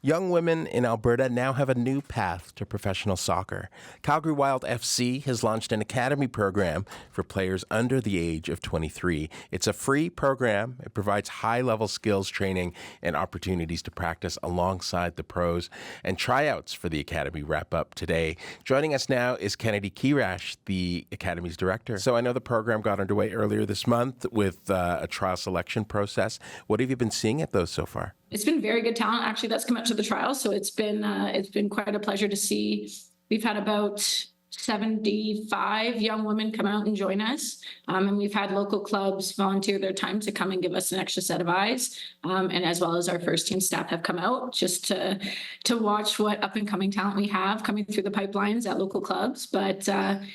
Young women in Alberta now have a new path to professional soccer. Calgary Wild FC has launched an academy program for players under the age of 23. It's a free program. It provides high-level skills training and opportunities to practice alongside the pros. And tryouts for the academy wrap up today. Joining us now is Kennedi Kiarash, the academy's director. So I know the program got underway earlier this month with a trial selection process. What have you been seeing at those so far? It's been very good talent, actually, that's come out to the trial. So it's been quite a pleasure to see. We've had about 75 young women come out and join us. And we've had local clubs volunteer their time to come and give us an extra set of eyes. And as well as our first team staff have come out just to watch what up and coming talent we have coming through the pipelines at local clubs. But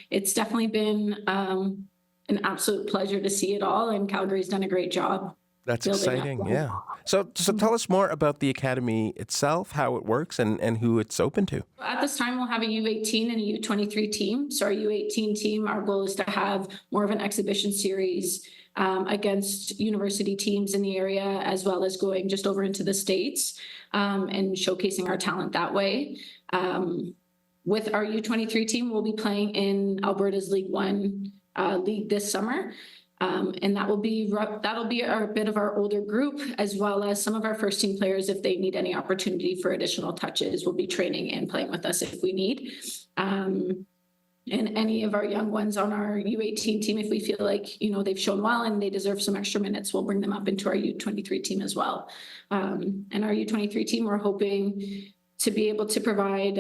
it's definitely been an absolute pleasure to see it all. And Calgary's done a great job. That's exciting, yeah. So tell us more about the academy itself, how it works, and who it's open to. At this time, we'll have a U18 and a U23 team. So our U18 team, our goal is to have more of an exhibition series against university teams in the area, as well as going just over into the States and showcasing our talent that way. With our U23 team, we'll be playing in Alberta's League One league this summer. And that'll be a bit of our older group, as well as some of our first team players. If they need any opportunity for additional touches, will be training and playing with us if we need. And any of our young ones on our U18 team, if we feel like, they've shown well and they deserve some extra minutes, we'll bring them up into our U23 team as well. And our U23 team, we're hoping to be able to provide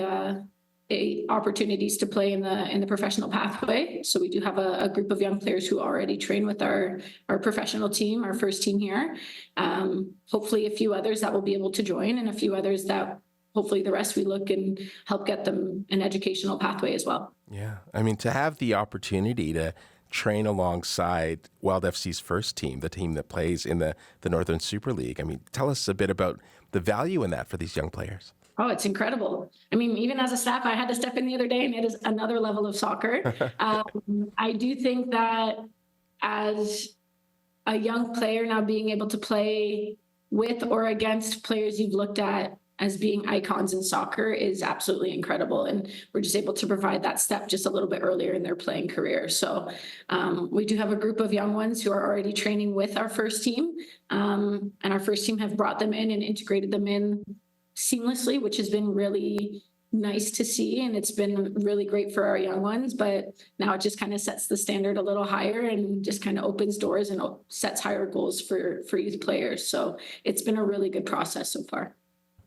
opportunities to play in the professional pathway. So we do have a group of young players who already train with our professional team, our first team here. Hopefully a few others that will be able to join, and a few others that hopefully the rest we look and help get them an educational pathway as well. Yeah, I mean, to have the opportunity to train alongside Wild FC's first team, the team that plays in the Northern Super League. I mean, tell us a bit about the value in that for these young players. Oh, it's incredible. I mean, even as a staff, I had to step in the other day, and it is another level of soccer. I do think that as a young player now, being able to play with or against players you've looked at as being icons in soccer is absolutely incredible. And we're just able to provide that step just a little bit earlier in their playing career. So we do have a group of young ones who are already training with our first team. And our first team have brought them in and integrated them in seamlessly, which has been really nice to see, and it's been really great for our young ones. But now it just kind of sets the standard a little higher and just kind of opens doors and sets higher goals for youth players. So it's been a really good process so far.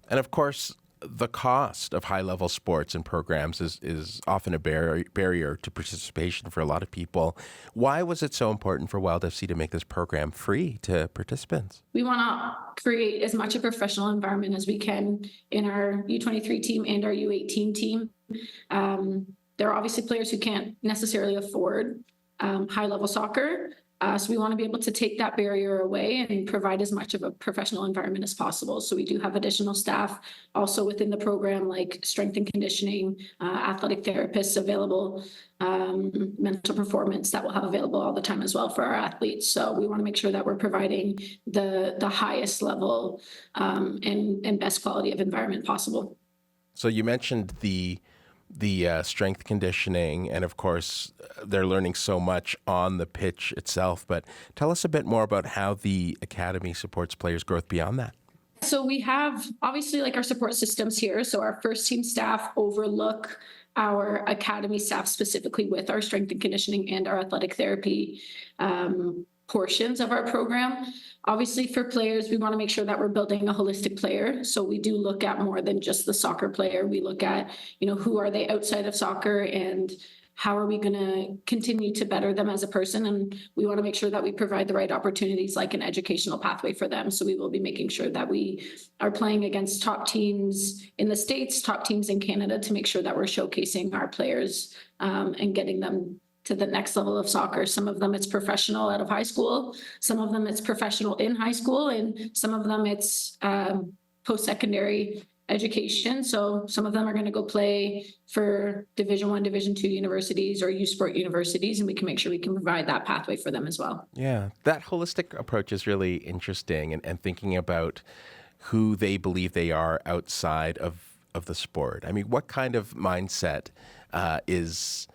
And of course, the cost of high-level sports and programs is often a barrier to participation for a lot of people. Why was it so important for Wild FC to make this program free to participants? We want to create as much a professional environment as we can in our U23 team and our U18 team. There are obviously players who can't necessarily afford high-level soccer. So we want to be able to take that barrier away and provide as much of a professional environment as possible. So we do have additional staff also within the program, like strength and conditioning, athletic therapists available, mental performance that we'll have available all the time as well for our athletes. So we want to make sure that we're providing the highest level and best quality of environment possible. So you mentioned the strength conditioning, and of course, they're learning so much on the pitch itself. But tell us a bit more about how the academy supports players' growth beyond that. So we have obviously our support systems here. So our first team staff overlook our academy staff specifically with our strength and conditioning and our athletic therapy portions of our program. Obviously, for players, we want to make sure that we're building a holistic player. So we do look at more than just the soccer player. We look at, who are they outside of soccer and how are we going to continue to better them as a person? And we want to make sure that we provide the right opportunities, like an educational pathway for them. So we will be making sure that we are playing against top teams in the States, top teams in Canada, to make sure that we're showcasing our players and getting them to the next level of soccer. Some of them it's professional out of high school. Some of them it's professional in high school. And some of them it's post-secondary education. So some of them are going to go play for Division I, Division II universities or U Sport universities, and we can make sure we can provide that pathway for them as well. Yeah, that holistic approach is really interesting, and thinking about who they believe they are outside of the sport? I mean, what kind of mindset is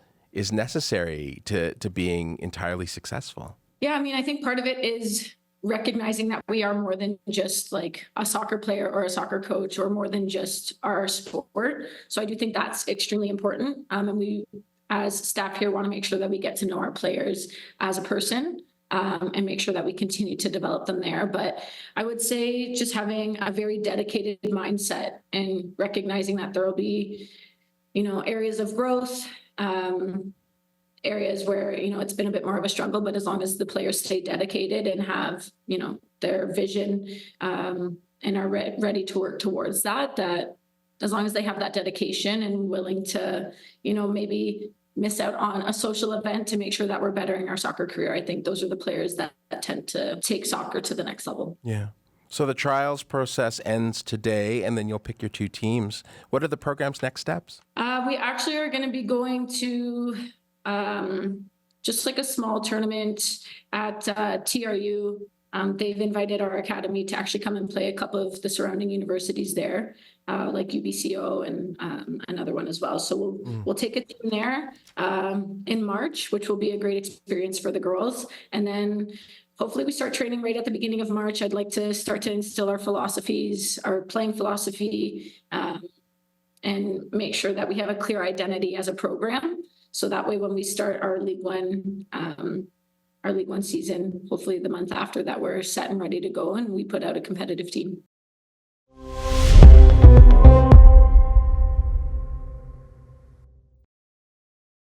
necessary to being entirely successful? Yeah, I mean, I think part of it is recognizing that we are more than just like a soccer player or a soccer coach or more than just our sport. So I do think that's extremely important. And we, as staff here, want to make sure that we get to know our players as a person, and make sure that we continue to develop them there. But I would say just having a very dedicated mindset and recognizing that there will be, areas of growth, areas where, it's been a bit more of a struggle, but as long as the players stay dedicated and have, their vision, and are ready to work towards that as long as they have that dedication and willing to, maybe miss out on a social event to make sure that we're bettering our soccer career, I think those are the players that tend to take soccer to the next level. Yeah. So the trials process ends today, and then you'll pick your two teams. What are the program's next steps? We actually are going to be going to just like a small tournament at TRU. They've invited our academy to actually come and play a couple of the surrounding universities there, like UBCO and another one as well. So we'll take a team there in March, which will be a great experience for the girls. And then hopefully we start training right at the beginning of March. I'd like to start to instill our philosophies, our playing philosophy, and make sure that we have a clear identity as a program. So that way, when we start our League One season, hopefully the month after that, we're set and ready to go and we put out a competitive team.